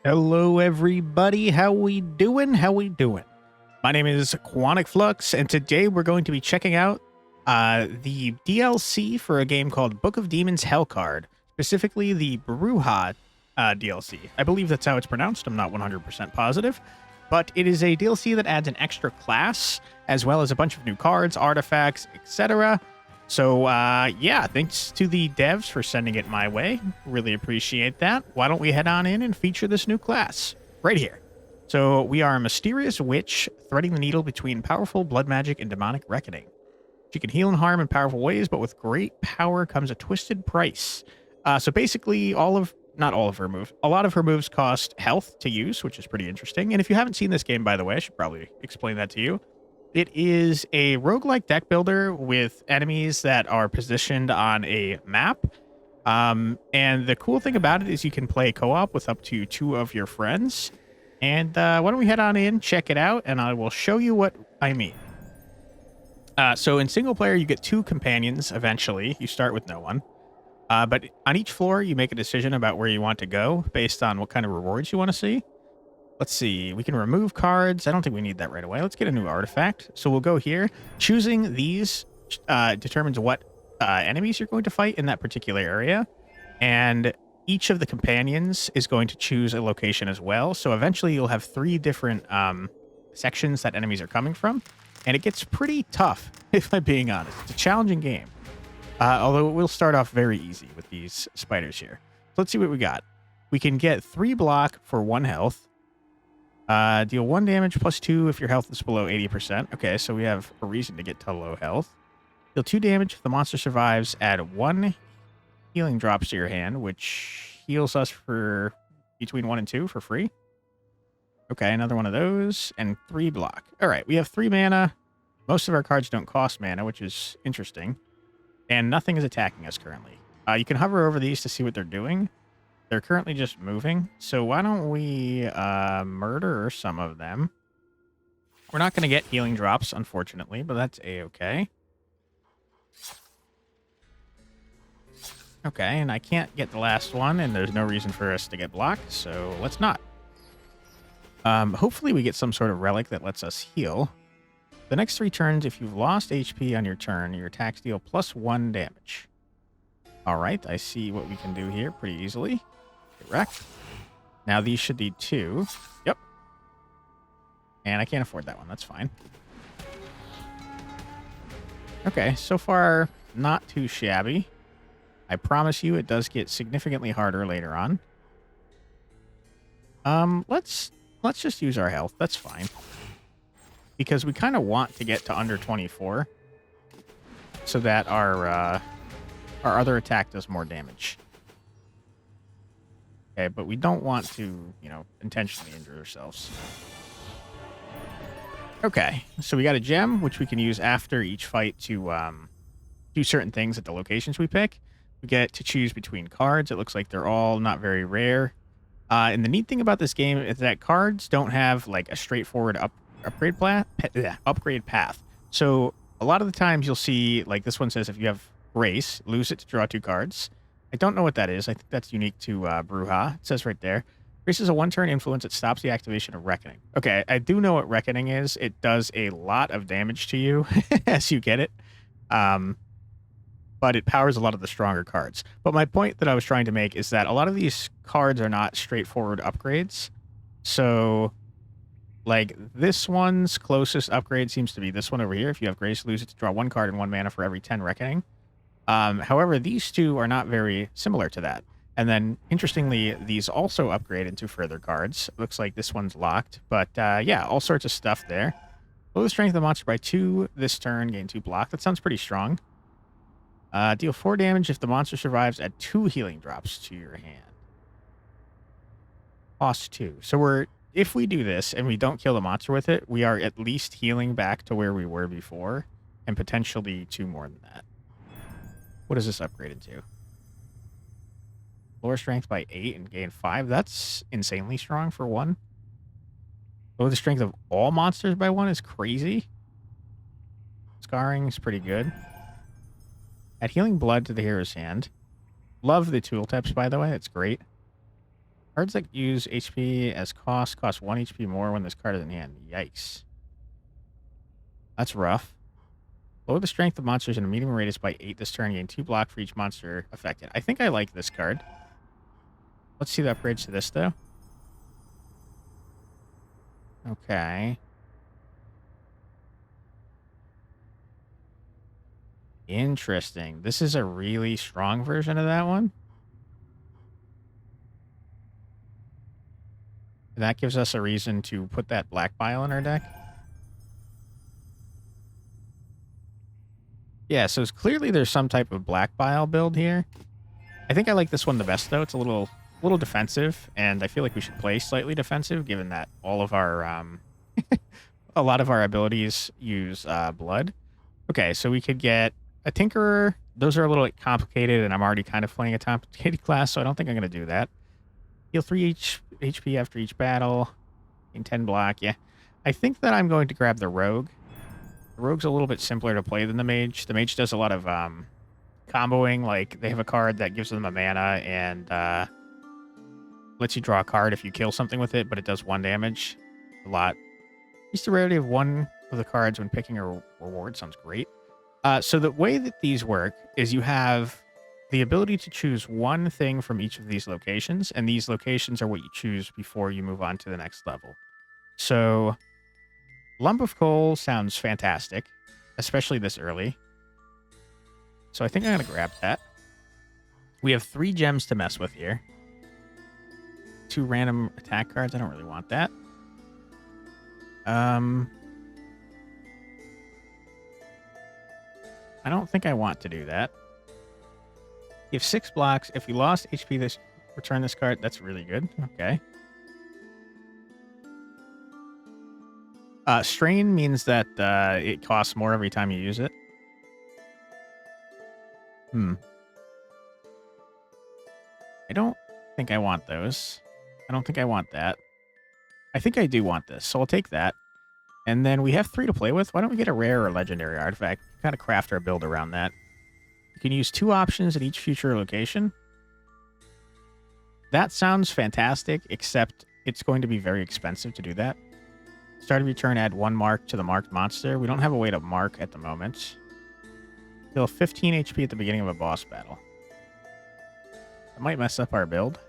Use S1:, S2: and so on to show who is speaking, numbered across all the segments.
S1: Hello, everybody. How we doing? How we doing? My name is Quantic Flux, and today we're going to be checking out the DLC for a game called Book of Demons Hellcard, specifically the Bruja DLC. I believe that's how it's pronounced. I'm not 100% positive, but it is a DLC that adds an extra class, as well as a bunch of new cards, artifacts, etc. So, yeah, thanks to the devs for sending it my way. Really appreciate that. Why don't we head on in and feature this new class right here? So, we are a mysterious witch threading the needle between powerful blood magic and demonic reckoning. She can heal and harm in powerful ways, but with great power comes a twisted price. So basically, not all of her moves, a lot of her moves cost health to use, which is pretty interesting. And if you haven't seen this game, by the way, I should probably explain that to you. It is a roguelike deck builder with enemies that are positioned on a map. And the cool thing about it is you can play co-op with up to 2 of your friends. And why don't we head on in, check it out, and I will show you what I mean. So in single player, you get 2 companions eventually. You start with no one. But on each floor, you make a decision about where you want to go based on what kind of rewards you want to see. Let's see. We can remove cards. I don't think we need that right away. Let's get a new artifact. So we'll go here. Choosing these determines what enemies you're going to fight in that particular area. And each of the companions is going to choose a location as well. So eventually you'll have 3 different sections that enemies are coming from. And it gets pretty tough, if I'm being honest. It's a challenging game. Although it will start off very easy with these spiders here. So let's see what we got. We can get 3 block for 1 health. Deal 1 damage plus 2 if your health is below 80%. Okay, so we have a reason to get to low health. Deal 2 damage if the monster survives. Add 1 healing drops to your hand, which heals us for between 1 and 2 for free. Okay, another one of those. And 3 block. All right, we have 3 mana. Most of our cards don't cost mana, which is interesting. And nothing is attacking us currently. You can hover over these to see what they're doing. They're currently just moving, so why don't we murder some of them? We're not going to get healing drops, unfortunately, but that's a-okay. Okay, and I can't get the last one, and there's no reason for us to get blocked, so let's not. Hopefully we get some sort of relic that lets us heal. The next 3 turns, if you've lost HP on your turn, your attacks deal plus 1 damage. All right, I see what we can do here pretty easily. Correct. Now these should be 2. Yep. And I can't afford that one. That's fine. Okay, so far, not too shabby. I promise you it does get significantly harder later on. Let's just use our health. That's fine. Because we kind of want to get to under 24 so that our other attack does more damage. Okay, but we don't want to, intentionally injure ourselves. Okay, so we got a gem, which we can use after each fight to do certain things at the locations we pick. We get to choose between cards. It looks like they're all not very rare. And the neat thing about this game is that cards don't have, like, a straightforward upgrade path. So a lot of the times you'll see, like this one says, if you have Grace, lose it to draw 2 cards. I don't know what that is. I think that's unique to Bruja. It says right there. Grace is a 1-turn influence that stops the activation of Reckoning. Okay, I do know what Reckoning is. It does a lot of damage to you as you get it. But it powers a lot of the stronger cards. But my point that I was trying to make is that a lot of these cards are not straightforward upgrades. So, like, this one's closest upgrade seems to be this one over here. If you have Grace, lose it to draw 1 card and 1 mana for every 10 Reckoning. However, these 2 are not very similar to that. And then, interestingly, these also upgrade into further cards. Looks like this one's locked. But, yeah, all sorts of stuff there. Lower the strength of the monster by 2 this turn, gain 2 block. That sounds pretty strong. Deal 4 damage if the monster survives. Add 2 healing drops to your hand. Cost 2. So if we do this and we don't kill the monster with it, we are at least healing back to where we were before. And potentially 2 more than that. What is this upgraded to? Lower strength by 8 and gain 5. That's insanely strong for 1. Lower the strength of all monsters by 1 is crazy. Scarring is pretty good. Add healing blood to the hero's hand. Love the tooltips, by the way. It's great. Cards that use HP as cost 1 HP more when this card is in hand. Yikes. That's rough. Lower the strength of monsters in a medium radius by 8 this turn. Gain 2 block for each monster affected. I think I like this card. Let's see the upgrades to this, though. Okay. Interesting. This is a really strong version of that one. That gives us a reason to put that black bile in our deck. Yeah, so it's clearly there's some type of black bile build here. I think I like this one the best, though. It's a little defensive, and I feel like we should play slightly defensive, given that all of our a lot of our abilities use blood. Okay, so we could get a Tinkerer. Those are a little complicated, and I'm already kind of playing a complicated class, so I don't think I'm going to do that. Heal 3 HP after each battle. In 10 block, yeah. I think that I'm going to grab the Rogue. The Rogue's a little bit simpler to play than the Mage. The Mage does a lot of comboing. Like, they have a card that gives them a mana and lets you draw a card if you kill something with it, but it does 1 damage. A lot. Increase the rarity of 1 of the cards when picking a reward. Sounds great. So the way that these work is you have the ability to choose 1 thing from each of these locations, and these locations are what you choose before you move on to the next level. So, Lump of Coal sounds fantastic, especially this early. So I think I'm going to grab that. We have 3 gems to mess with here. 2 random attack cards. I don't really want that. I don't think I want to do that. You have 6 blocks. If you lost HP, return this card. That's really good. Okay. Strain means that it costs more every time you use it. I don't think I want those. I don't think I want that. I think I do want this, so I'll take that. And then we have 3 to play with. Why don't we get a rare or legendary artifact? Kind of craft our build around that. You can use 2 options at each future location. That sounds fantastic, except it's going to be very expensive to do that. Start of your turn, add 1 mark to the marked monster. We don't have a way to mark at the moment. Heal 15 HP at the beginning of a boss battle. That might mess up our build.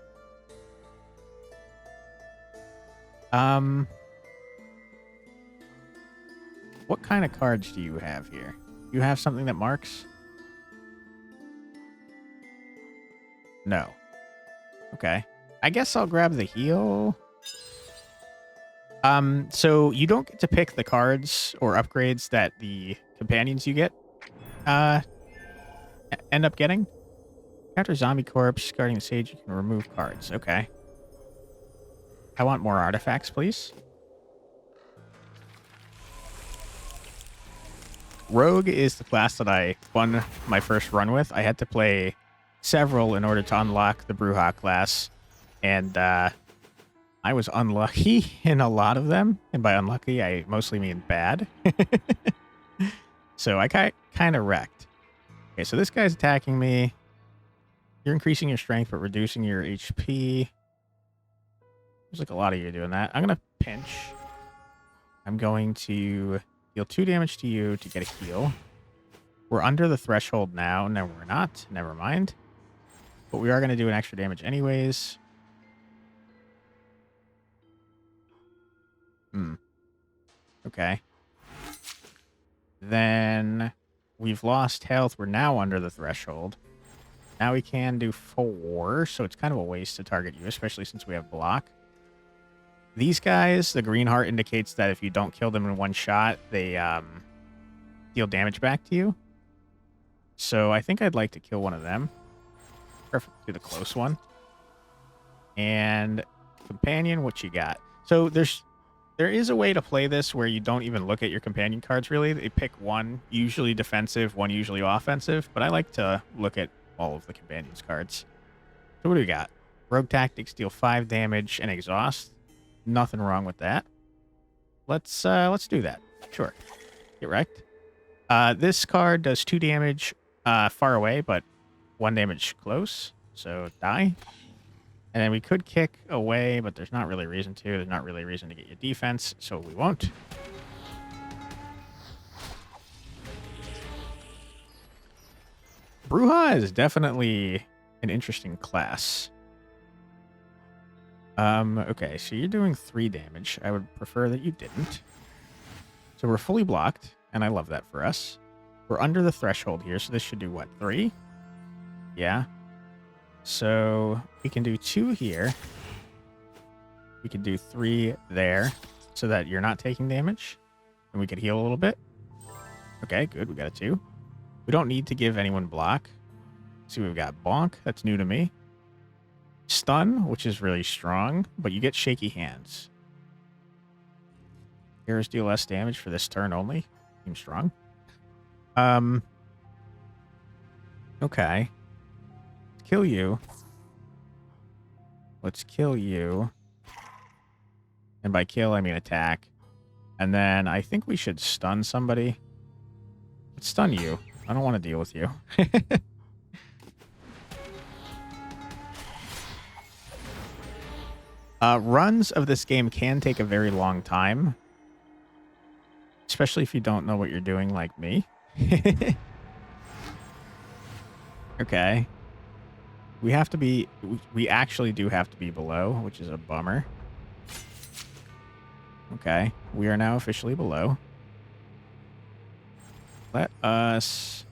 S1: What kind of cards do you have here? You have something that marks? No. Okay. I guess I'll grab the heal. So you don't get to pick the cards or upgrades that the companions you get end up getting. After Zombie Corpse, Guarding the Sage, you can remove cards. Okay. I want more artifacts, please. Rogue is the class that I won my first run with. I had to play several in order to unlock the Bruja class, and I was unlucky in a lot of them. And by unlucky, I mostly mean bad. So I kind of wrecked. Okay, so this guy's attacking me. You're increasing your strength, but reducing your HP. There's like a lot of you doing that. I'm going to pinch. I'm going to deal 2 damage to you to get a heal. We're under the threshold now. No, we're not. Never mind. But we are going to do an extra damage anyways. Okay. Then we've lost health. We're now under the threshold. Now we can do 4, so it's kind of a waste to target you, especially since we have block. These guys, the green heart indicates that if you don't kill them in 1 shot, they deal damage back to you. So I think I'd like to kill one of them. Perfect. Do the close one. And companion, what you got? So there is a way to play this where you don't even look at your companion cards, really. They pick 1 usually defensive, 1 usually offensive, but I like to look at all of the companions cards. So what do we got? Rogue Tactics, deal 5 damage and exhaust. Nothing wrong with that. Let's do that. Sure. Get wrecked. This card does 2 damage far away, but 1 damage close. So die. And then we could kick away, but there's not really a reason to. There's not really a reason to get your defense, so we won't. Bruja is definitely an interesting class. Okay, so you're doing 3 damage. I would prefer that you didn't. So we're fully blocked, and I love that for us. We're under the threshold here, so this should do what, 3? Yeah. So we can do 2 here. We could do 3 there, so that you're not taking damage. And we could heal a little bit. Okay, good, we got a 2. We don't need to give anyone block. See, we've got bonk, that's new to me. Stun, which is really strong, but you get shaky hands. Heroes deal less damage for this turn only. Seems strong. Okay. Kill you. Let's kill you. And by kill, I mean attack. And then I think we should stun somebody. Let's stun you. I don't want to deal with you. Runs of this game can take a very long time. Especially if you don't know what you're doing like me. Okay. We have to be... We actually do have to be below, which is a bummer. Okay. We are now officially below. Let us...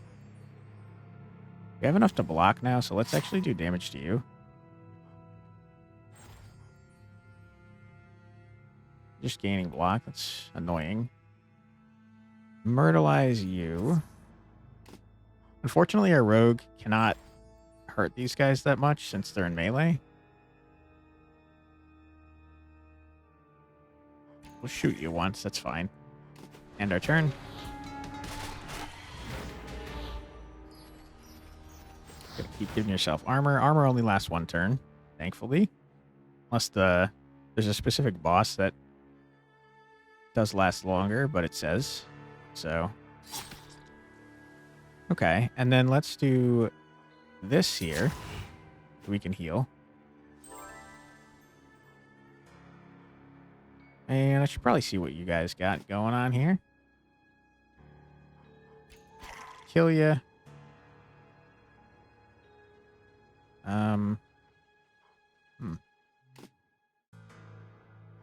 S1: We have enough to block now, so let's actually do damage to you. Just gaining block. That's annoying. Myrtleize you. Unfortunately, our rogue cannot hurt these guys that much since they're in melee. We'll shoot you once. That's fine. End our turn. Gotta keep giving yourself armor. Armor only lasts 1 turn, thankfully. Unless there's a specific boss that does last longer, but it says so. Okay, and then let's do this here. We can heal. And I should probably see what you guys got going on here. Kill ya.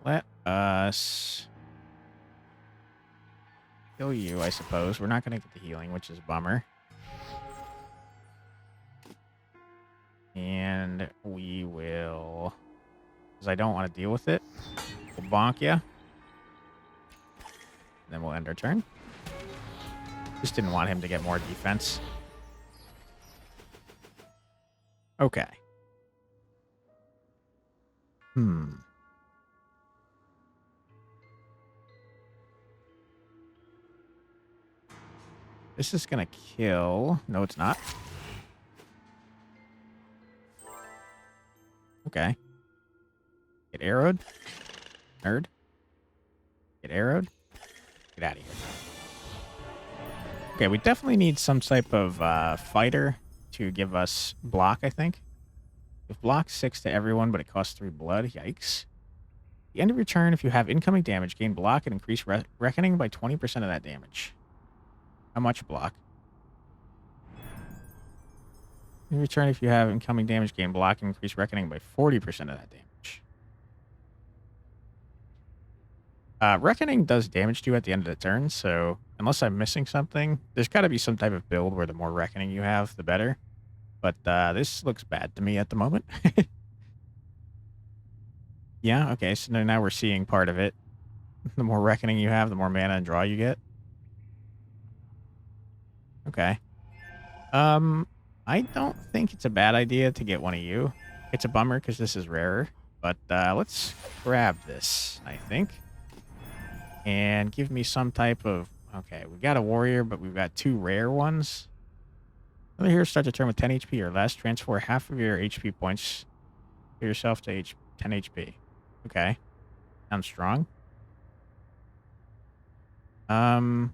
S1: Let us kill you, I suppose. We're not going to get the healing, which is a bummer. And we will, because I don't want to deal with it, we'll bonk you. Then we'll end our turn. Just didn't want him to get more defense. Okay. This is going to kill. No, it's not. Okay. Get arrowed. Nerd. Get arrowed. Get out of here. Okay, we definitely need some type of fighter to give us block, I think. If block 6 to everyone, but it costs 3 blood. Yikes. At the end of your turn, if you have incoming damage, gain block and increase reckoning by 20% of that damage. How much block? In return, if you have incoming damage, gain block and increase reckoning by 40% of that damage. Reckoning does damage to you at the end of the turn, so unless I'm missing something, there's got to be some type of build where the more reckoning you have, the better. But this looks bad to me at the moment. Yeah, okay, so now we're seeing part of it. The more reckoning you have, the more mana and draw you get. Okay. I don't think it's a bad idea to get one of you. It's a bummer because this is rarer. But let's grab this, I think. And give me some type of... Okay, we got a warrior, but we've got 2 rare ones. Another hero starts a turn with 10 HP or less. Transfer half of your HP points to yourself to 10 HP. Okay. Sounds strong. We'll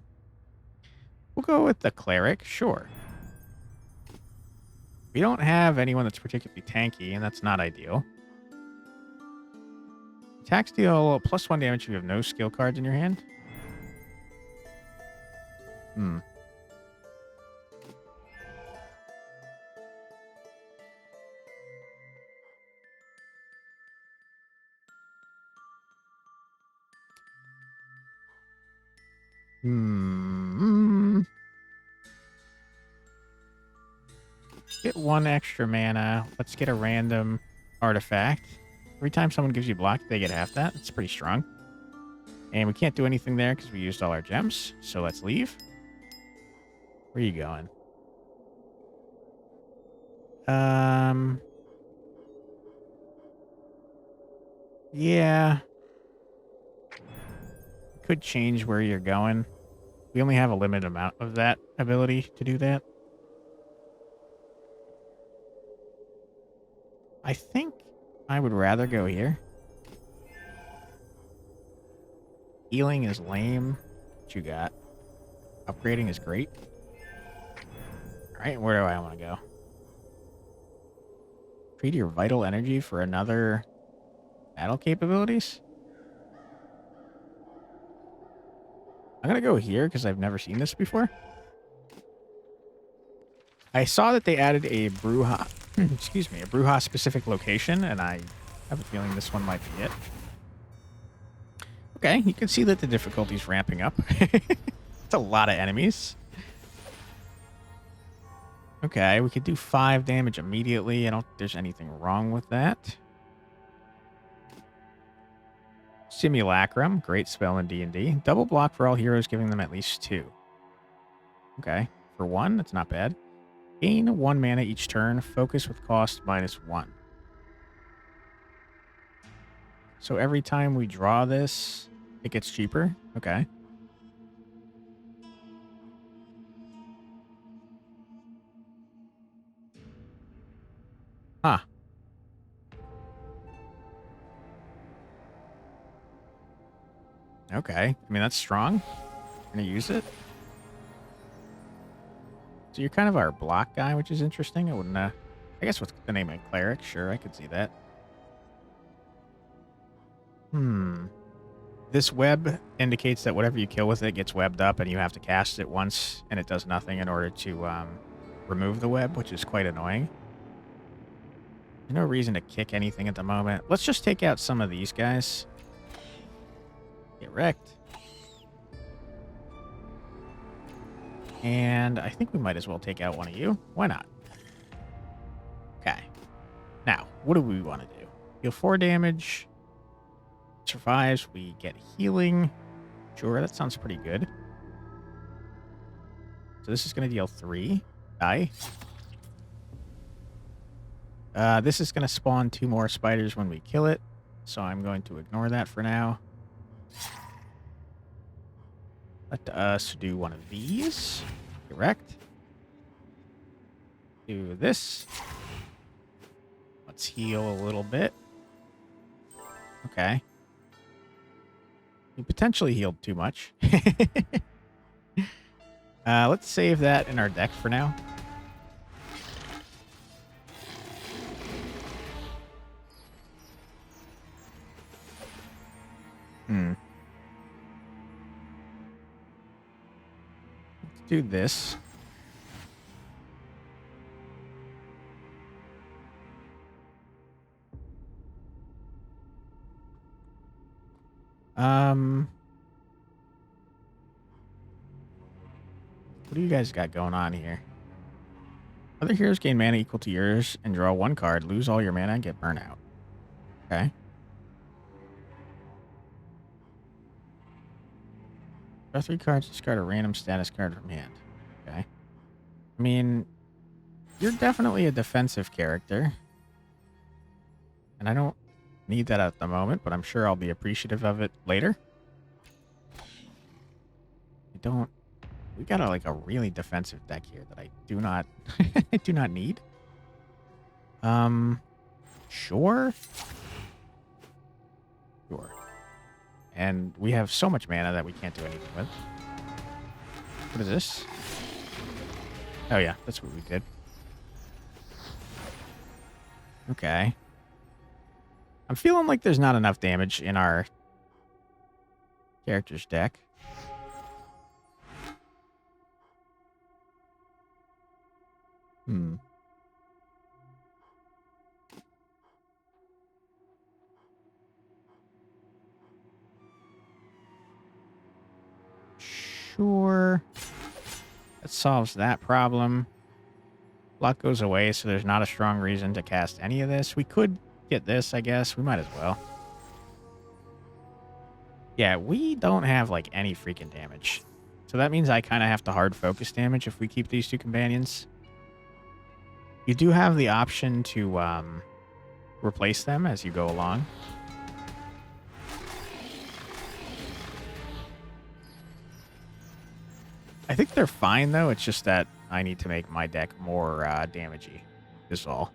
S1: go with the cleric. Sure. We don't have anyone that's particularly tanky, and that's not ideal. Attacks deal +1 damage if you have no skill cards in your hand. Hmm. Get 1 extra mana. Let's get a random artifact. Every time someone gives you block, they get half that. That's pretty strong. And we can't do anything there because we used all our gems. So let's leave. Where are you going? Yeah. Could change where you're going. We only have a limited amount of that ability to do that. I think I would rather go here. Healing is lame. What you got? Upgrading is great. All right, where do I want to go? Trade your vital energy for another battle capabilities? I'm going to go here because I've never seen this before. I saw that they added a Bruja, excuse me, a Bruja specific location, and I have a feeling this one might be it. Okay, you can see that the difficulty's ramping up. It's a lot of enemies. Okay, we could do 5 damage immediately. I don't think there's anything wrong with that. Simulacrum, great spell in D&D. Double block for all heroes, giving them at least 2. Okay, for 1, that's not bad. Gain 1 mana each turn. Focus with cost -1. So every time we draw this, it gets cheaper. Okay. Huh. Okay. I mean, that's strong. I'm going to use it. So you're kind of our block guy, which is interesting. I wouldn't, I guess with the name of cleric, sure, I could see that. This web indicates that whatever you kill with it gets webbed up, and you have to cast it once, and it does nothing in order to remove the web, which is quite annoying. There's no reason to kick anything at the moment. Let's just take out some of these guys. Get wrecked. And I think we might as well take out one of you. Why not? Okay. Now, what do we want to do? Deal 4 damage. Survives. We get healing. Sure, that sounds pretty good. So this is going to deal 3. Die. This is going to spawn 2 more spiders when we kill it. So I'm going to ignore that for now. Let us do one of these. Correct. Do this. Let's heal a little bit. Okay. We potentially healed too much. Let's save that in our deck for now. Let's do this. What do you guys got going on here? Other heroes gain mana equal to yours and draw 1 card, lose all your mana, and get burnout. Okay. Draw 3 cards, discard a random status card from hand. Okay. I mean, you're definitely a defensive character. And I don't need that at the moment, but I'm sure I'll be appreciative of it later. I don't... We got a really defensive deck here that I do not I do not need. Sure. Sure. And we have so much mana that we can't do anything with. What is this? Oh yeah, that's what we did. Okay. I'm feeling like there's not enough damage in our character's deck. Sure. That solves that problem. Luck goes away, so there's not a strong reason to cast any of this. We could get this, I guess. We might as well. Yeah, we don't have, like, any freaking damage. So that means I kind of have to hard focus damage if we keep these two companions. You do have the option to replace them as you go along. I think they're fine, though. It's just that I need to make my deck more damagey, is all.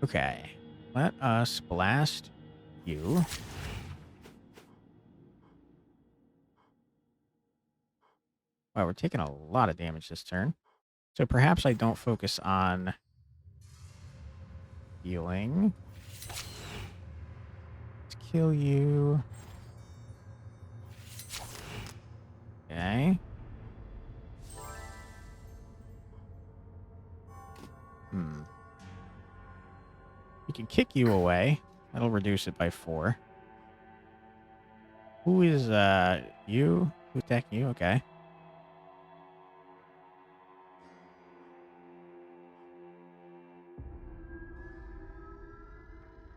S1: Okay. Let us blast you. Wow, we're taking a lot of damage this turn. So perhaps I don't focus on healing. Let's kill you. Okay. We can kick you away. That'll reduce it by 4. Who is you? Who's attacking you? Okay.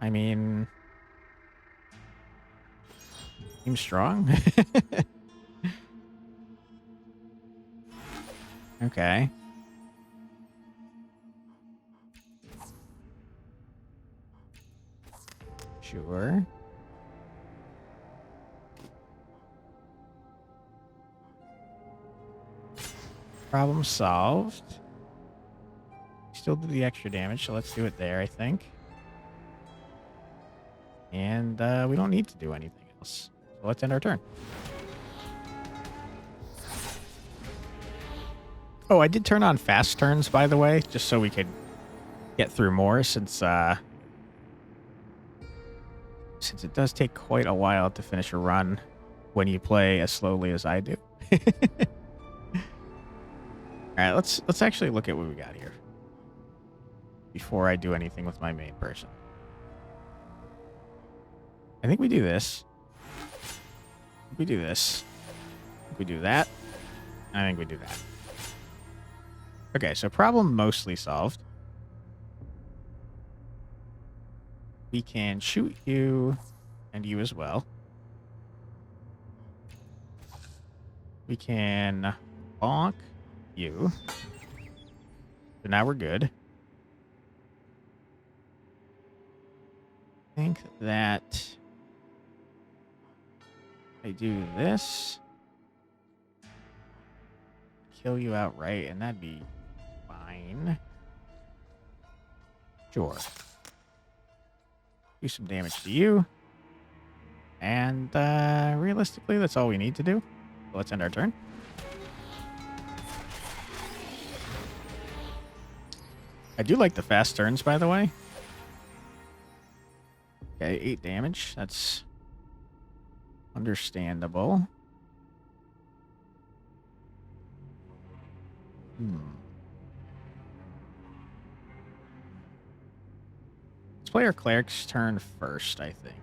S1: I mean, seems strong. Okay. Sure. Problem solved. Still do the extra damage, so let's do it there, I think. And we don't need to do anything else. So let's end our turn. Oh, I did turn on fast turns, by the way, just so we could get through more, since it does take quite a while to finish a run when you play as slowly as I do. All right, let's actually look at what we got here before I do anything with my main person. I think we do this. We do this. We do that. I think we do that. Okay, so problem mostly solved. We can shoot you and you as well. We can bonk you. So now we're good. I think that I do this. Kill you outright, and that'd be fine. Sure. Do some damage to you. And realistically, that's all we need to do. So let's end our turn. I do like the fast turns, by the way. Okay, 8 damage. That's understandable. Let's play our cleric's turn first, I think.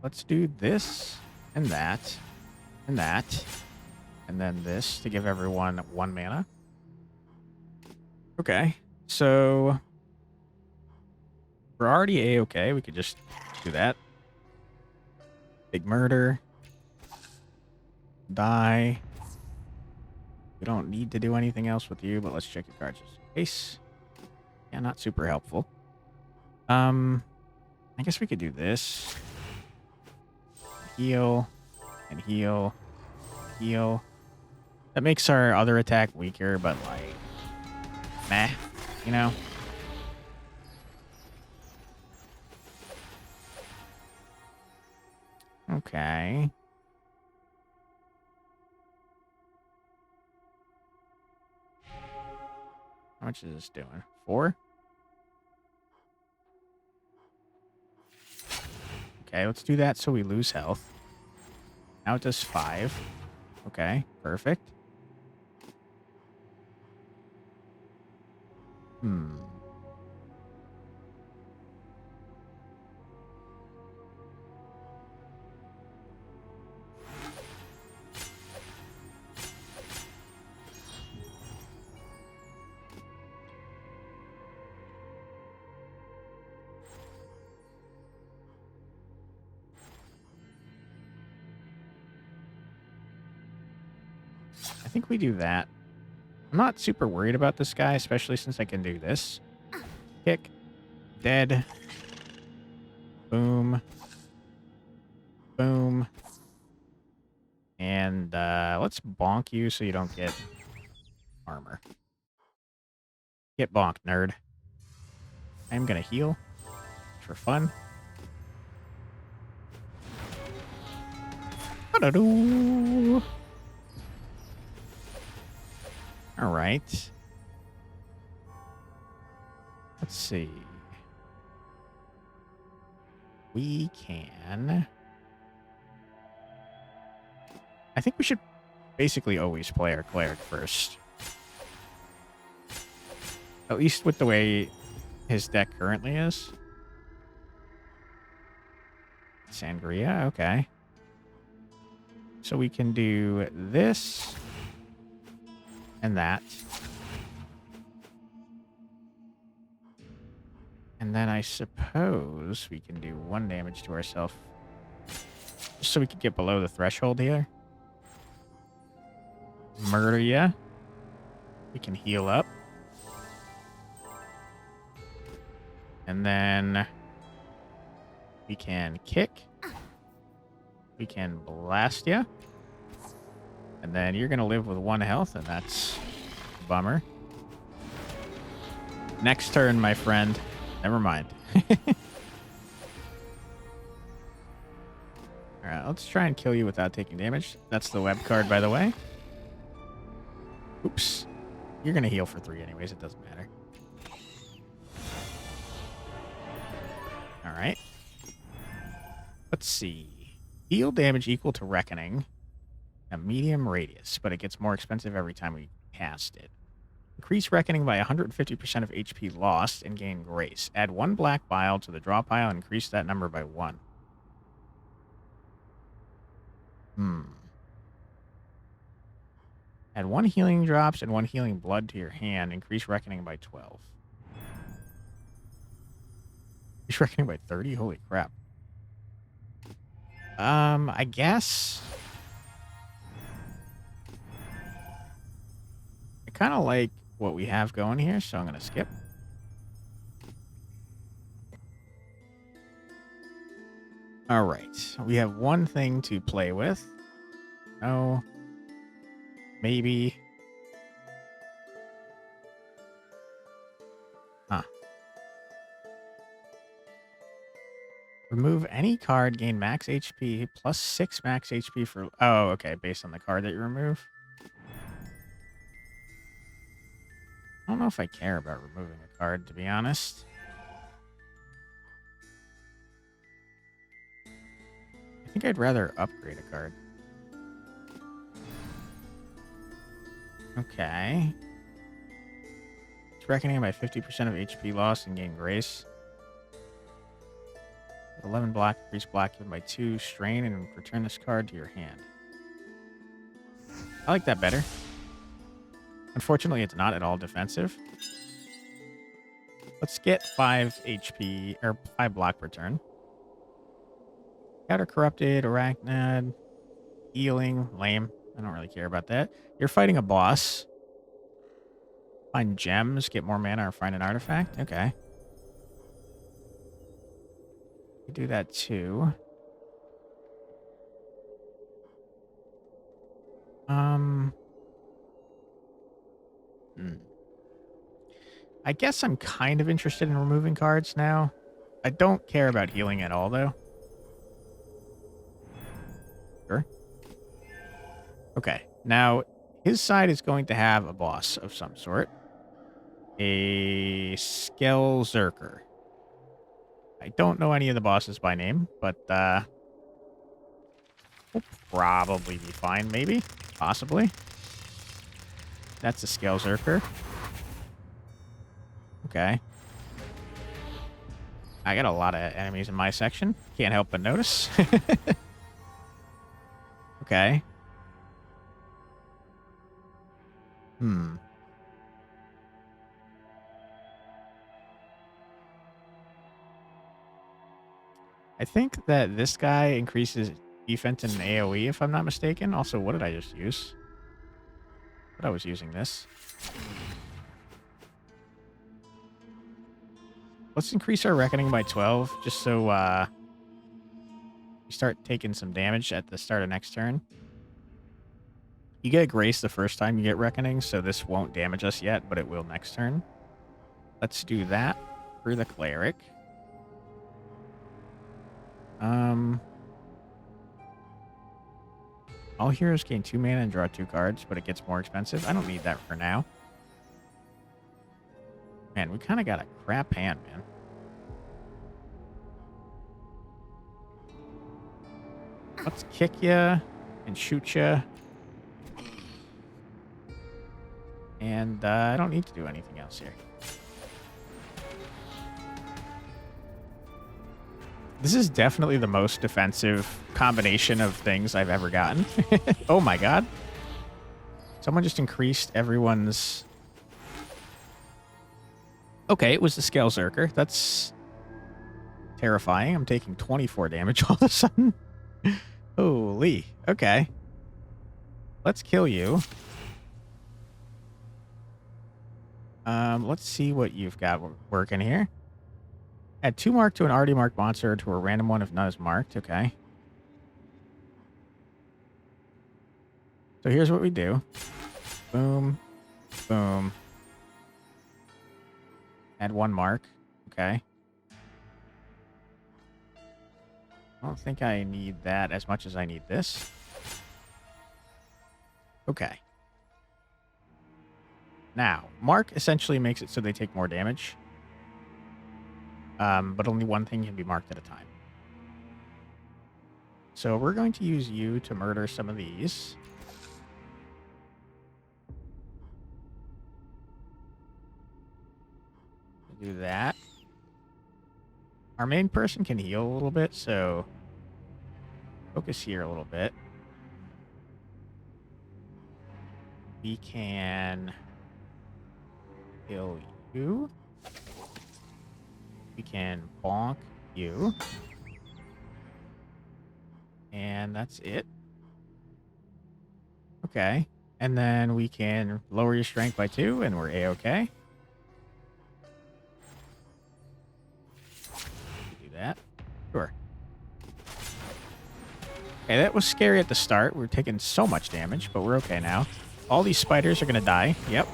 S1: Let's do this and that and that. And then this to give everyone 1 mana. Okay, so we're already A-okay. We could just do that. Big murder. Die. We don't need to do anything else with you, but let's check your cards just in case. Yeah, not super helpful. I guess we could do this. Heal. And heal. Heal. That makes our other attack weaker, but like... meh. You know? Okay. How much is this doing? 4? Okay, let's do that so we lose health. Now it does 5. Okay, perfect. I think we do that. I'm not super worried about this guy, especially since I can do this. Kick. Dead. Boom. Boom. And let's bonk you so you don't get armor. Get bonked, nerd. I'm gonna heal for fun. Ba-da-doo. All right. Let's see. We can... I think we should basically always play our cleric first. At least with the way his deck currently is. Sangria, okay. So we can do this and that. And then I suppose we can do 1 damage to ourselves. Just so we can get below the threshold here. Murder ya. We can heal up. And then we can kick. We can blast ya. And then you're going to live with 1 health, and that's a bummer. Next turn, my friend. Never mind. Alright, let's try and kill you without taking damage. That's the web card, by the way. Oops. You're going to heal for 3 anyways. It doesn't matter. Alright. Let's see. Heal damage equal to Reckoning. A medium radius, but it gets more expensive every time we cast it. Increase Reckoning by 150% of HP lost and gain Grace. Add 1 black bile to the draw pile and increase that number by 1. Add 1 healing drops and 1 healing blood to your hand. Increase Reckoning by 12. Increase Reckoning by 30? Holy crap. I guess... I kind of like what we have going here, so I'm going to skip. All right. We have 1 thing to play with. No. Maybe. Huh. Remove any card, gain max HP, plus 6 max HP for... Oh, okay. Based on the card that you remove. I don't know if I care about removing a card, to be honest. I think I'd rather upgrade a card. Okay. It's Reckoning by 50% of HP loss and gain Grace. 11 black, increase black given by 2, strain, and return this card to your hand. I like that better. Unfortunately, it's not at all defensive. Let's get 5 HP, or 5 block return. Counter Corrupted, Arachnid, Healing, lame. I don't really care about that. You're fighting a boss. Find gems, get more mana, or find an artifact. Okay. We do that too. I guess I'm kind of interested in removing cards now. I don't care about healing at all, though. Sure. Okay. Now, his side is going to have a boss of some sort. A Skellzerker. I don't know any of the bosses by name, but we'll probably be fine, maybe. Possibly. That's a Scale Zerker. Okay. I got a lot of enemies in my section. Can't help but notice. Okay. I think that this guy increases defense and AoE, if I'm not mistaken. Also, what did I just use? But I was using this. Let's increase our reckoning by 12, just so we start taking some damage at the start of next turn. You get Grace the first time you get reckoning, so this won't damage us yet, but it will next turn. Let's do that for the cleric. All heroes gain 2 mana and draw 2 cards, but it gets more expensive. I don't need that for now. Man, we kind of got a crap hand, man. Let's kick ya and shoot ya. And I don't need to do anything else here. This is definitely the most defensive combination of things I've ever gotten. Oh my god. Someone just increased everyone's... Okay, it was the Scale Zerker. That's terrifying. I'm taking 24 damage all of a sudden. Holy. Okay. Let's kill you. Let's see what you've got working here. Add 2 mark to an already marked monster to a random one if none is marked. Okay. So here's what we do. Boom. Boom. Add 1 mark. Okay. I don't think I need that as much as I need this. Okay. Now, mark essentially makes it so they take more damage. But only one thing can be marked at a time. So we're going to use you to murder some of these. Do that. Our main person can heal a little bit, so focus here a little bit. We can kill you. We can bonk you. And that's it. Okay. And then we can lower your strength by 2, and we're A-okay. Do that. Sure. Okay, that was scary at the start. We're taking so much damage, but we're okay now. All these spiders are going to die. Yep.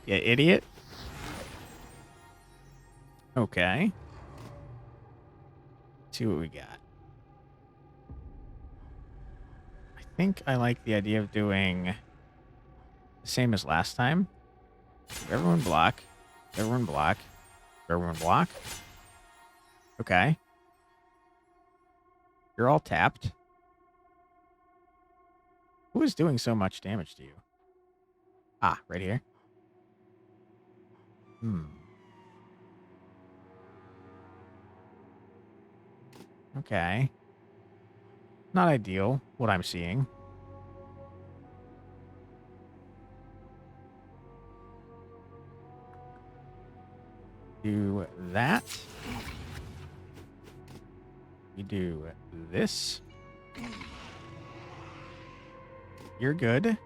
S1: You idiot. Okay. Let's see what we got. I think I like the idea of doing the same as last time. Everyone block. Everyone block. Everyone block. Okay. You're all tapped. Who is doing so much damage to you? Ah, right here. Okay. Not ideal, what I'm seeing. Do that. We do this. You're good.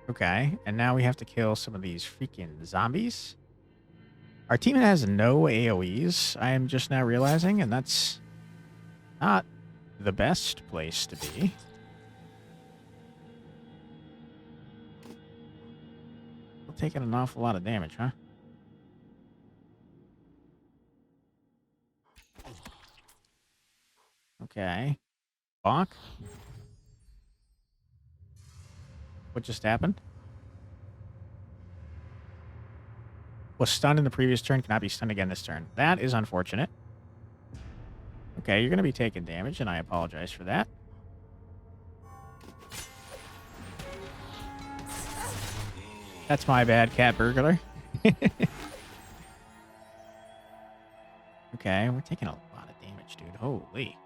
S1: Okay, and now we have to kill some of these freaking zombies. Our team has no AoEs, I am just now realizing, and that's not the best place to be. We're taking an awful lot of damage, huh? Okay. Bonk. What just happened? Was stunned in the previous turn, cannot be stunned again this turn. That is unfortunate. Okay, you're going to be taking damage, and I apologize for that. That's my bad, cat burglar. Okay, we're taking a lot of damage, dude. Holy.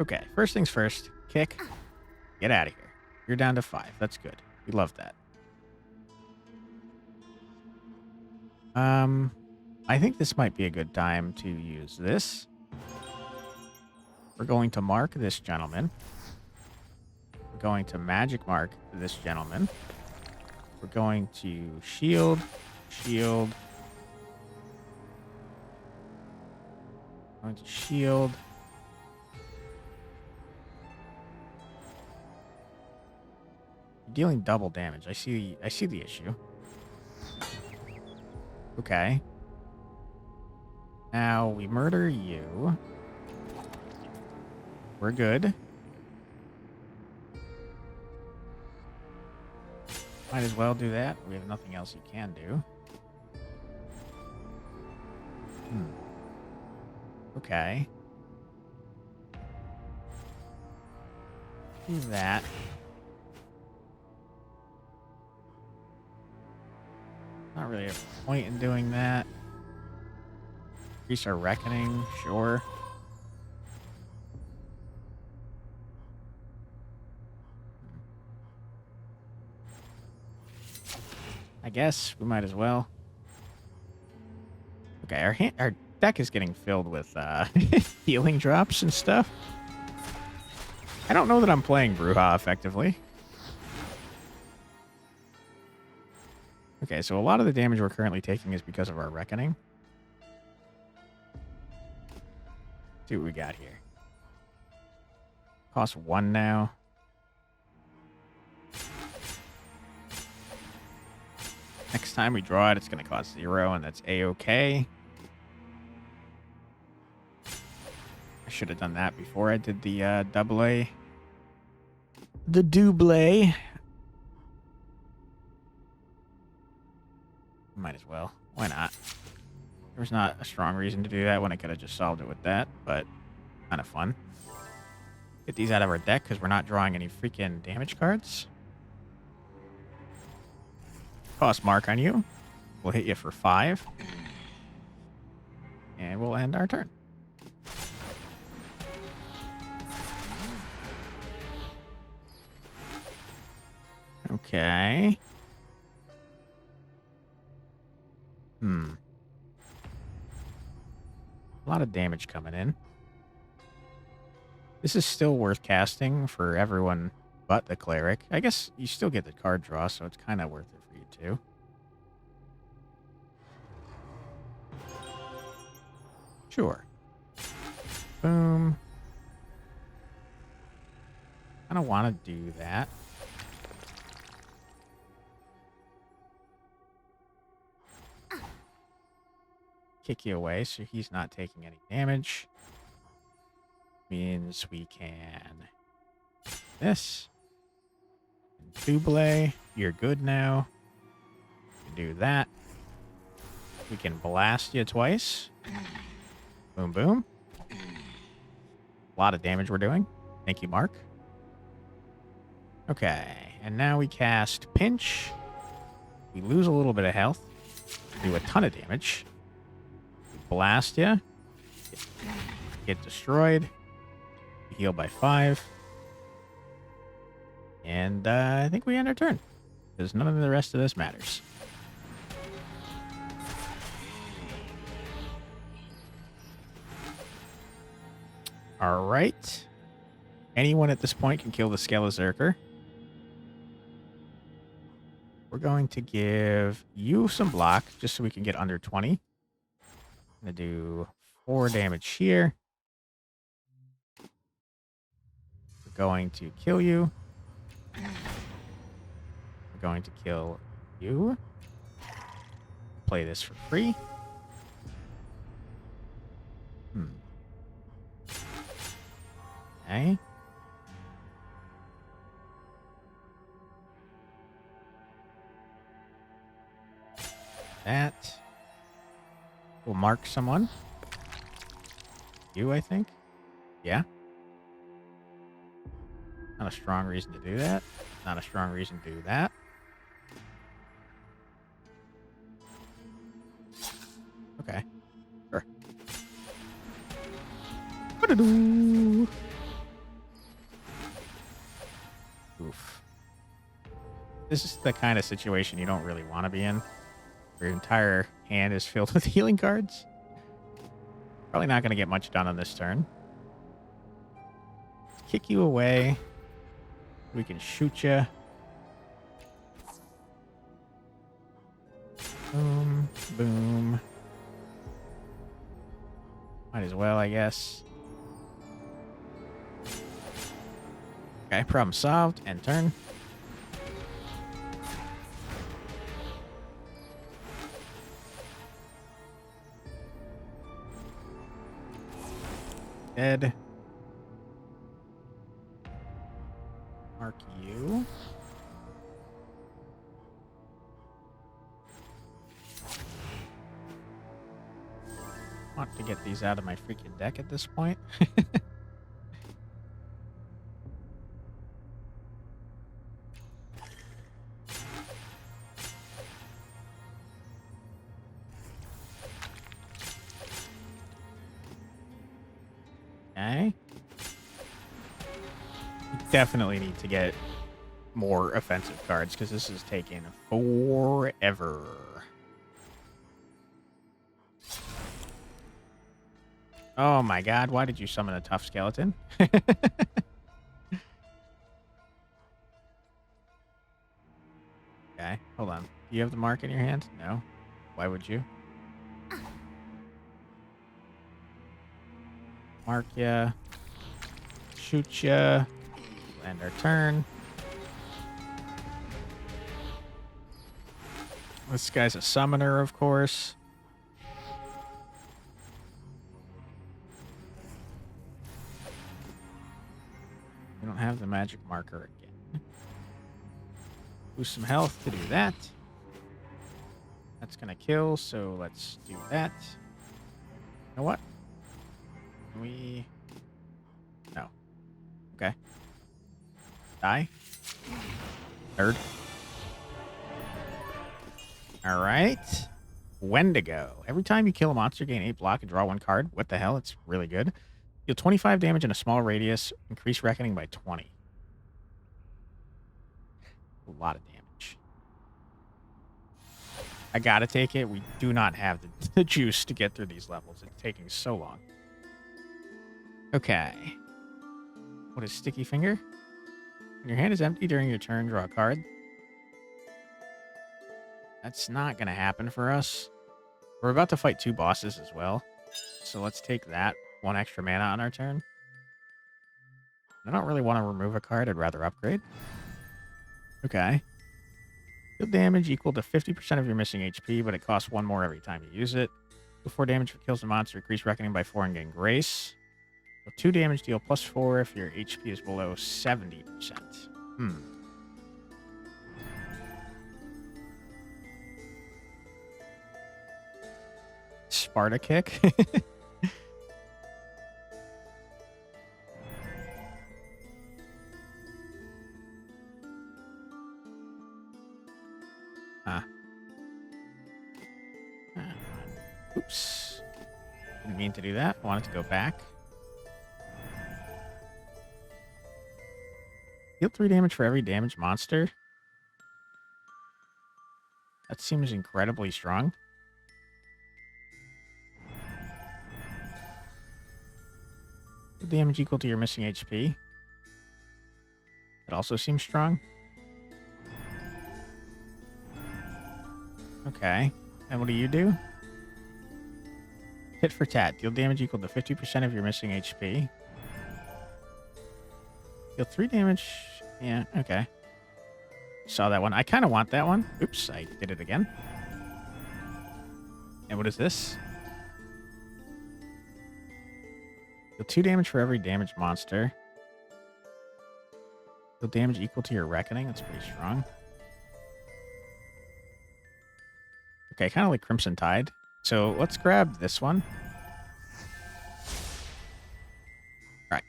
S1: Okay, first things first. Kick. Get out of here. You're down to 5. That's good. We love that. I think this might be a good time to use this. We're going to mark this gentleman. We're going to magic mark this gentleman. We're going to shield, shield. Going to shield. You're dealing double damage. I see the issue. Okay. Now we murder you. We're good. Might as well do that. We have nothing else you can do. Okay. Do that. Not really a point in doing that. Increase our reckoning, sure. I guess we might as well. Okay, our deck is getting filled with healing drops and stuff. I don't know that I'm playing Bruja effectively. Okay, so a lot of the damage we're currently taking is because of our reckoning. Let's see what we got here. Cost 1 now. Next time we draw it, it's going to cost 0, and that's A-okay. I should have done that before I did the double A. The double. Might as well. Why not? There was not a strong reason to do that when I could have just solved it with that, but kind of fun. Get these out of our deck because we're not drawing any freaking damage cards. Cost mark on you. We'll hit you for 5. And we'll end our turn. Okay. A lot of damage coming in. This is still worth casting for everyone but the cleric. I guess you still get the card draw, so it's kind of worth it for you too. Sure. Boom. I don't want to do that. Kick you away so he's not taking any damage. Means we can this. Double. You're good now. We can do that. We can blast you twice. Boom, boom. A lot of damage we're doing. Thank you, Mark. Okay, and now we cast Pinch. We lose a little bit of health. Do a ton of damage. We blast you. Get destroyed. We heal by 5. And I think we end our turn. Because none of the rest of this matters. Alright. Anyone at this point can kill the Skelezerker. We're going to give you some block, just so we can get under 20. I'm going to do 4 damage here. We're going to kill you. We're going to kill you. Play this for free. Okay. That. We'll mark someone. You, I think. Yeah. Not a strong reason to do that. Not a strong reason to do that. Okay. Sure. Ba-da-doo. Oof. This is the kind of situation you don't really want to be in. Your entire hand is filled with healing cards. Probably not going to get much done on this turn. Kick you away. We can shoot you. Boom, boom. Might as well, I guess. Okay, problem solved. End turn. Dead. Mark you. Want to get these out of my freaking deck at this point. Okay. Definitely need to get more offensive cards because this is taking forever. Oh my god, why did you summon a tough skeleton? Okay, hold on. Do you have the mark in your hand? No. Why would you? Mark ya. Shoot ya. End our turn. This guy's a summoner, of course. We don't have the magic marker again. Boost some health to do that. That's going to kill, so let's do that. You know what? We... No. Okay. Die. Third. All right. Wendigo. Every time you kill a monster, gain 8 block and draw 1 card. What the hell? It's really good. Deal 25 damage in a small radius. Increase reckoning by 20. A lot of damage. I gotta take it. We do not have the juice to get through these levels. It's taking so long. Okay. What is Sticky Finger? When your hand is empty during your turn, draw a card. That's not going to happen for us. We're about to fight 2 bosses as well. So let's take that. 1 extra mana on our turn. I don't really want to remove a card. I'd rather upgrade. Okay. Deal damage equal to 50% of your missing HP, but it costs 1 more every time you use it. Deal 4 damage if it kills the monster. Increase reckoning by 4 and gain grace. So 2 damage, deal +4 if your HP is below 70%. Sparta kick. Oops. Didn't mean to do that. Wanted to go back. Deal 3 damage for every damaged monster. That seems incredibly strong. Damage equal to your missing HP. It also seems strong. Okay. And what do you do? Hit for tat. Deal damage equal to 50% of your missing HP. Deal 3 damage. Yeah, okay. Saw that one. I kind of want that one. Oops, I did it again. And what is this? Deal 2 damage for every damaged monster. Deal damage equal to your reckoning. That's pretty strong. Okay, kind of like Crimson Tide. So let's grab this one. All right.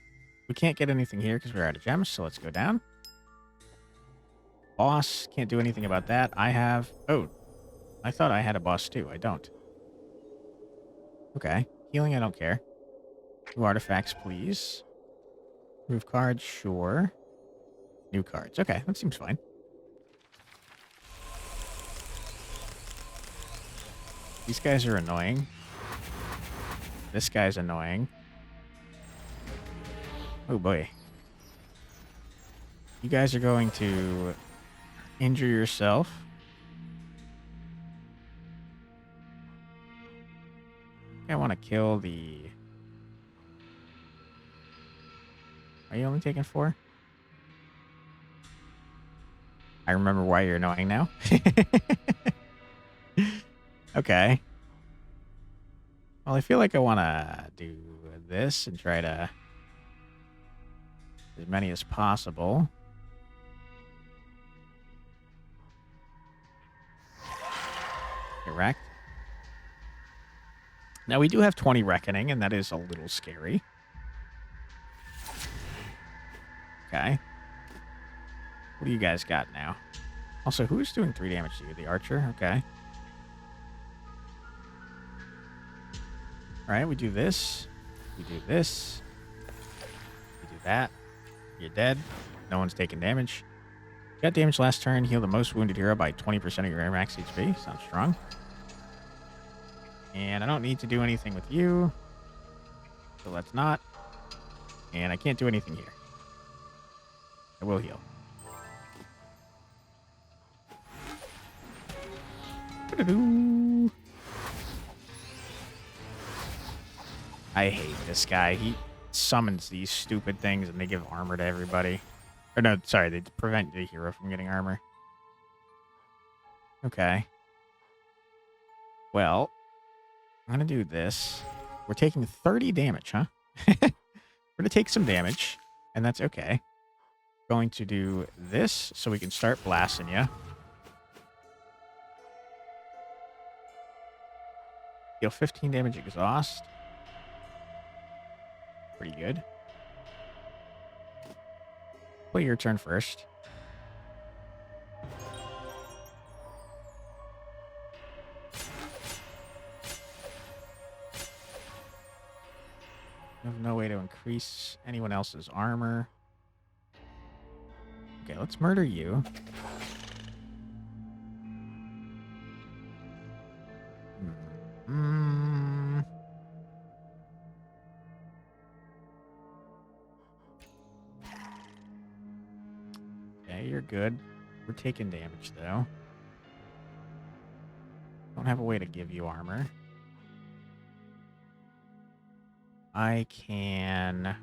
S1: We can't get anything here because we're out of gems, so let's go down. Boss. Can't do anything about that. I have... Oh, I thought I had a boss too. I don't. Okay. Healing, I don't care. 2 artifacts, please. Move cards, sure. New cards. Okay, that seems fine. These guys are annoying. This guy's annoying. Oh boy. You guys are going to injure yourself. I want to kill the... Are you only taking 4? I remember why you're annoying now. Okay. Well, I feel like I want to do this and try to... as many as possible. Correct. Now, we do have 20 Reckoning, and that is a little scary. Okay. What do you guys got now? Also, who's doing 3 damage to you? The archer? Okay. Alright, we do this. We do this. We do that. You're dead. No one's taking damage. Got damage last turn. Heal the most wounded hero by 20% of your max HP. Sounds strong. And I don't need to do anything with you. So let's not. And I can't do anything here. I will heal. I hate this guy. He summons these stupid things and they give armor to everybody. Or no, sorry, they prevent the hero from getting armor. Okay. Well, I'm going to do this. We're taking 30 damage, huh? We're going to take some damage, and that's okay. Going to do this so we can start blasting you. Deal 15 damage exhaust. Pretty good. Play your turn first. I have no way to increase anyone else's armor. Okay, let's murder you. Okay, you're good. We're taking damage, though. Don't have a way to give you armor. I can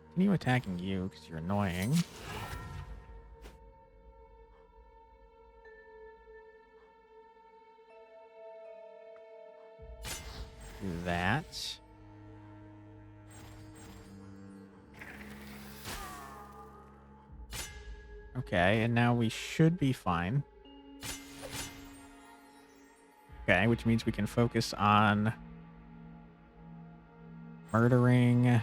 S1: continue attacking you because you're annoying. Do that. Okay, and now we should be fine. Okay, which means we can focus on murdering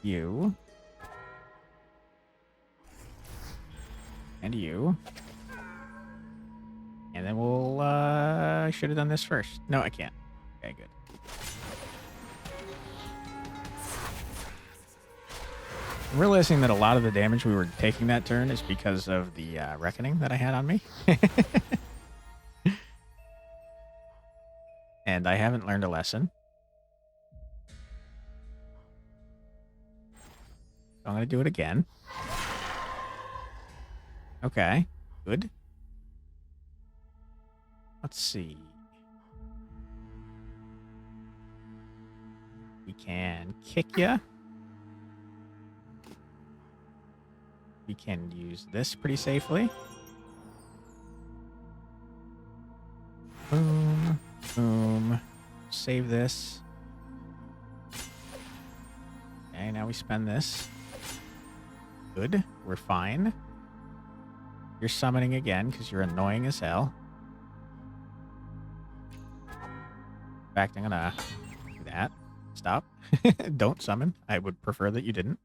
S1: you. And you. And then we'll, I should have done this first. No, I can't. Okay, good. I'm realizing that a lot of the damage we were taking that turn is because of the reckoning that I had on me. And I haven't learned a lesson. So I'm going to do it again. Okay, good. Let's see. We can kick ya. We can use this pretty safely. Boom, boom. Save this. Okay, now we spend this. Good, we're fine. You're summoning again because you're annoying as hell. In fact, I'm gonna do that. Stop. Don't summon. I would prefer that you didn't.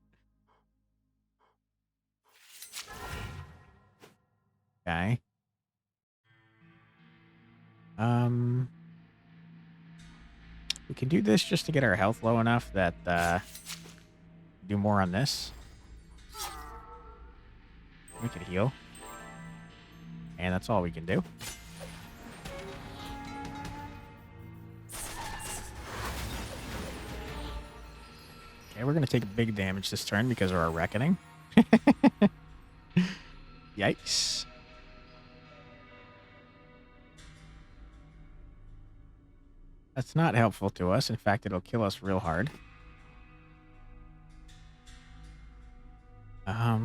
S1: Okay. We can do this just to get our health low enough that do more on this. We can heal. And that's all we can do. Okay, we're going to take big damage this turn because of our reckoning. Yikes. That's not helpful to us. In fact, it'll kill us real hard. I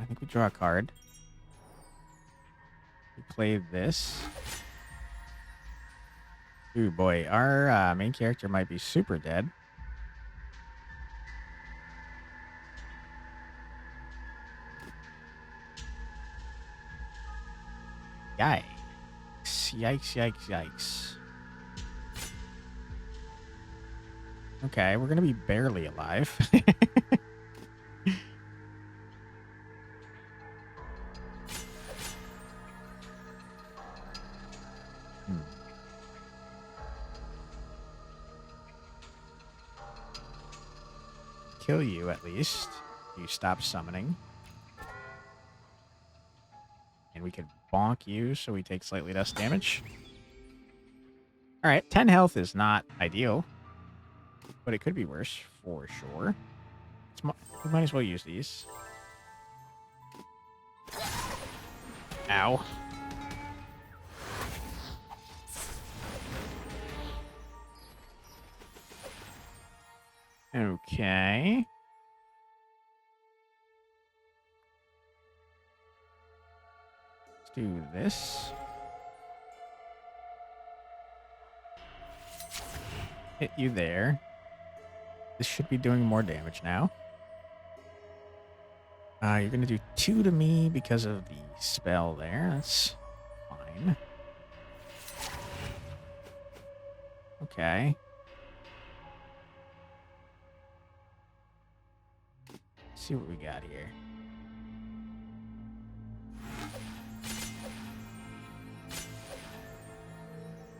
S1: think we draw a card. We play this. Ooh, boy. Our main character might be super dead. Yikes. Yikes, yikes, yikes. Okay, we're going to be barely alive. Kill you, at least. You stop summoning. And we could bonk you so we take slightly less damage. Alright, 10 health is not ideal. But it could be worse, for sure. We might as well use these. Ow. Okay. Let's do this. Hit you there. This should be doing more damage now. You're going to do 2 to me because of the spell there. That's fine. Okay. Let's see what we got here.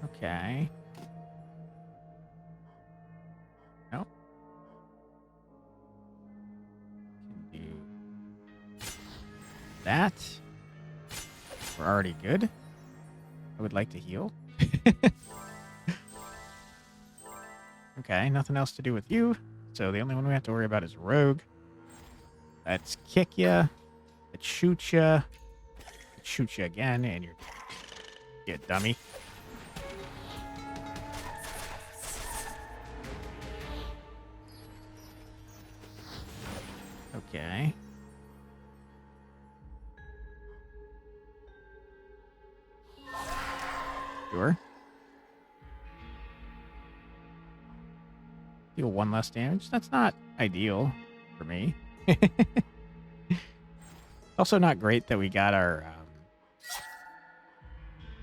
S1: Okay. Nope. Can do that. We're already good. I would like to heal. Okay, nothing else to do with you. So the only one we have to worry about is Rogue. Let's kick ya. Let's shoot ya. Let's shoot ya again, and you're dead, dummy. Okay. Sure. Deal 1 less damage. That's not ideal for me. Also not great that we got our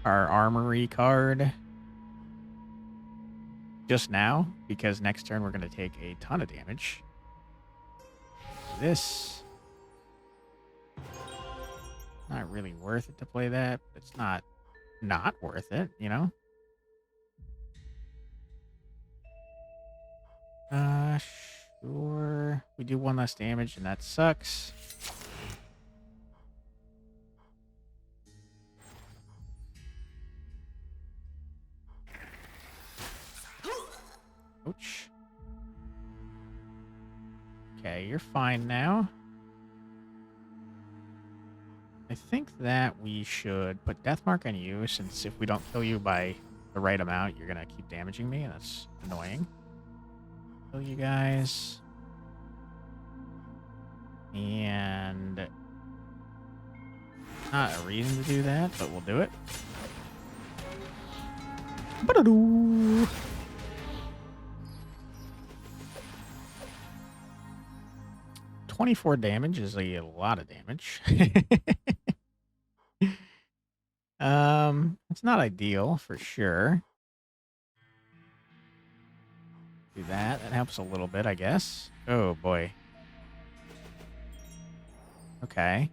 S1: armory card just now, because next turn we're going to take a ton of damage. This, not really worth it to play that. It's not worth it, you know? Sure. We do 1 less damage, and that sucks. Ouch. Okay, you're fine now. I think that we should put Deathmark on you, since if we don't kill you by the right amount, you're going to keep damaging me, and that's annoying. Kill you guys. And not a reason to do that, but we'll do it. Ba-da-doo. $24 damage is a lot of damage. It's not ideal for sure. Do that. That helps a little bit, I guess. Oh boy. Okay.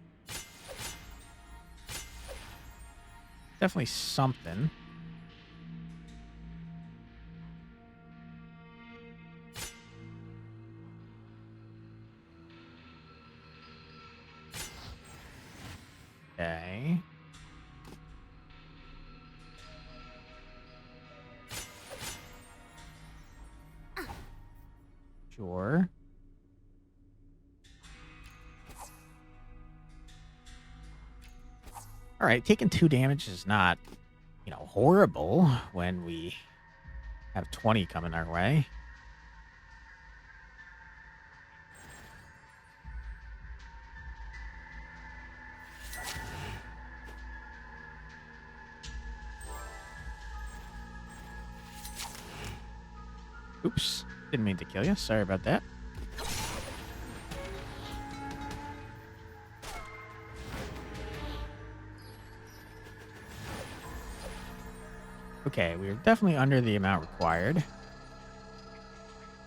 S1: Definitely something. Okay. Sure. All right, taking 2 damage is not, horrible when we have 20 coming our way. Oops. Didn't mean to kill you. Sorry about that. Okay, we are definitely under the amount required.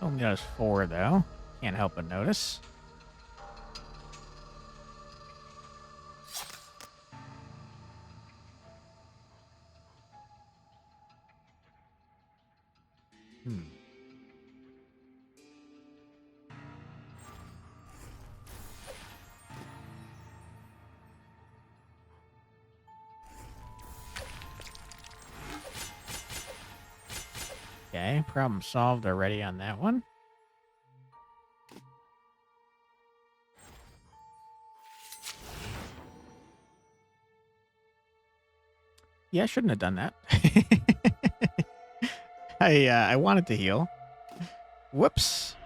S1: Only does 4, though. Can't help but notice. Okay, problem solved already on that one. Yeah, I shouldn't have done that. I wanted to heal. Whoops.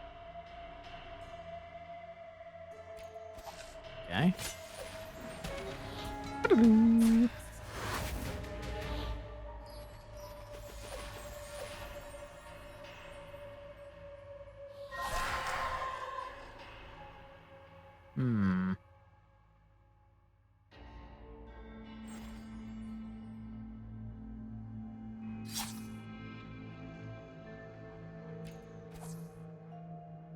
S1: Okay. Hmm.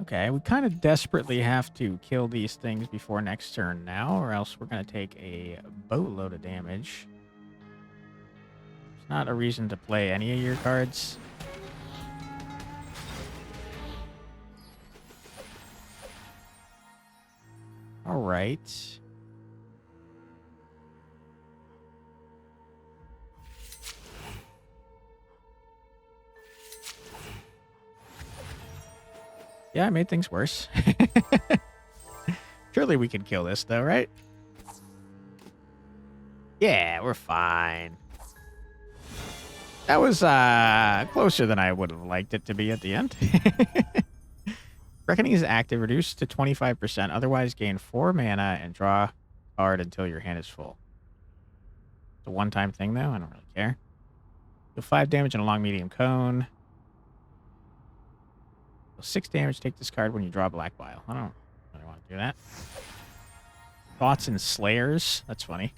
S1: Okay, we kind of desperately have to kill these things before next turn now, or else we're going to take a boatload of damage. It's not a reason to play any of your cards. All right. Yeah, I made things worse. Surely we can kill this, though, right? Yeah, we're fine. That was closer than I would have liked it to be at the end. Reckoning is active, reduced to 25%. Otherwise, gain 4 mana and draw a card until your hand is full. It's a one-time thing, though. I don't really care. Deal 5 damage in a long medium cone. Deal 6 damage. Take this card when you draw a black vial. I don't really want to do that. Thoughts and Slayers. That's funny.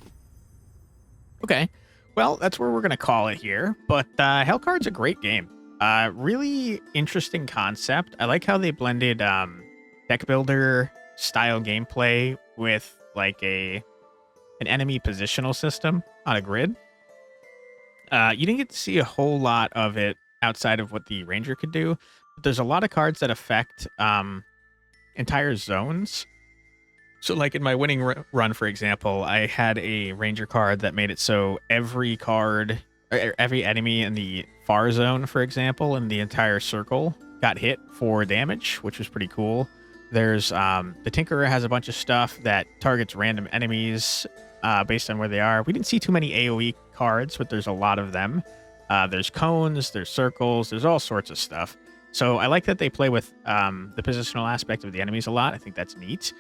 S1: Okay. Well, that's where we're going to call it here. But Hellcard's a great game. Really interesting concept. I like how they blended Deckbuilder style gameplay with like an enemy positional system on a grid. You didn't get to see a whole lot of it outside of what the Ranger could do. But there's a lot of cards that affect entire zones. So like in my winning run, for example, I had a Ranger card that made it so every card, or every enemy in the far zone, for example, in the entire circle got hit for damage, which was pretty cool. There's the Tinkerer has a bunch of stuff that targets random enemies based on where they are. We didn't see too many AoE cards, but there's a lot of them. There's cones, there's circles, there's all sorts of stuff. So I like that they play with the positional aspect of the enemies a lot. I think that's neat.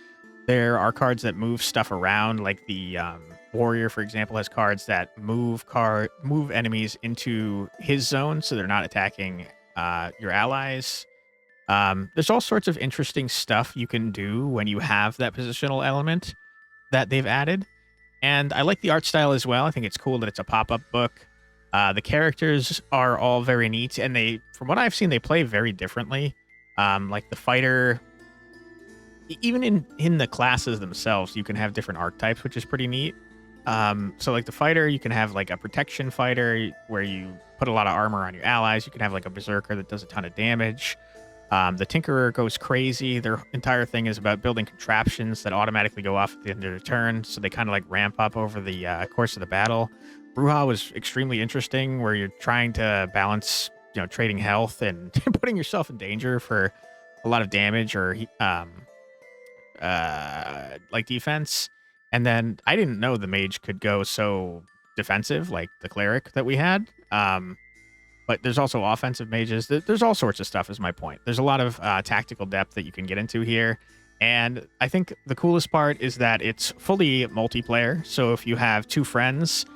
S1: There are cards that move stuff around, like the Warrior, for example, has cards that move enemies into his zone, so they're not attacking your allies. There's all sorts of interesting stuff you can do when you have that positional element that they've added. And I like the art style as well. I think it's cool that it's a pop-up book. The characters are all very neat, and they, from what I've seen, they play very differently. Like the fighter, even in the classes themselves, you can have different archetypes, which is pretty neat. So like the fighter, you can have like a protection fighter where you put a lot of armor on your allies. You can have like a berserker that does a ton of damage. The Tinkerer goes crazy. Their entire thing is about building contraptions that automatically go off at the end of the turn, so they kind of like ramp up over the course of the battle. Bruja was extremely interesting, where you're trying to balance, trading health and putting yourself in danger for a lot of damage or like defense. And then I didn't know the mage could go so defensive, like the cleric that we had. But there's also offensive mages. There's all sorts of stuff is my point. There's a lot of tactical depth that you can get into here. And I think the coolest part is that it's fully multiplayer. So if you have two friends,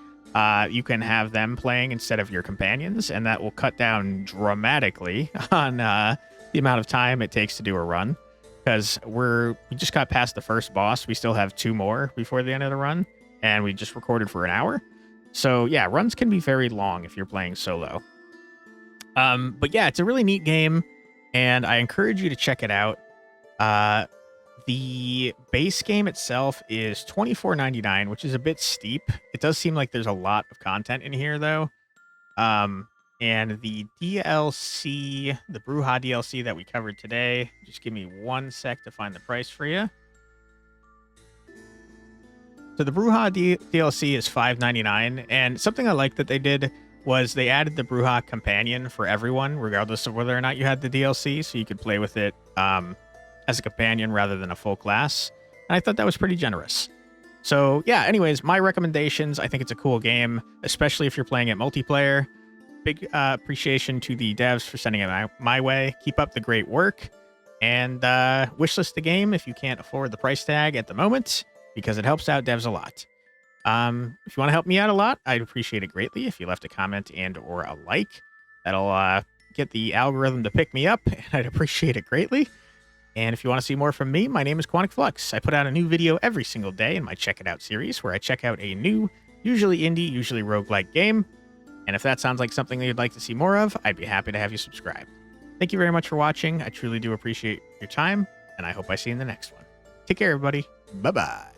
S1: you can have them playing instead of your companions. And that will cut down dramatically on the amount of time it takes to do a run. Because we just got past the first boss. We still have 2 more before the end of the run. And we just recorded for an hour. So yeah, runs can be very long if you're playing solo. But yeah, it's a really neat game, and I encourage you to check it out. The base game itself is $24.99, which is a bit steep. It does seem like there's a lot of content in here, though. And the DLC, the Bruja DLC that we covered today, just give me 1 sec to find the price for you. So the Bruja DLC is $5.99, and something I like that they did was they added the Bruja companion for everyone, regardless of whether or not you had the DLC, so you could play with it as a companion rather than a full class. And I thought that was pretty generous. So yeah, anyways, my recommendations, I think it's a cool game, especially if you're playing it multiplayer. Big appreciation to the devs for sending it my way. Keep up the great work. And wishlist the game if you can't afford the price tag at the moment, because it helps out devs a lot. If you want to help me out a lot, I'd appreciate it greatly if you left a comment and or a like. That'll get the algorithm to pick me up, and I'd appreciate it greatly. And if you want to see more from me, my name is Quantic Flux. I put out a new video every single day in my Check It Out series, where I check out a new, usually indie, usually roguelike game. And if that sounds like something that you'd like to see more of, I'd be happy to have you subscribe. Thank you very much for watching. I truly do appreciate your time, and I hope I see you in the next one. Take care, everybody. Bye-bye.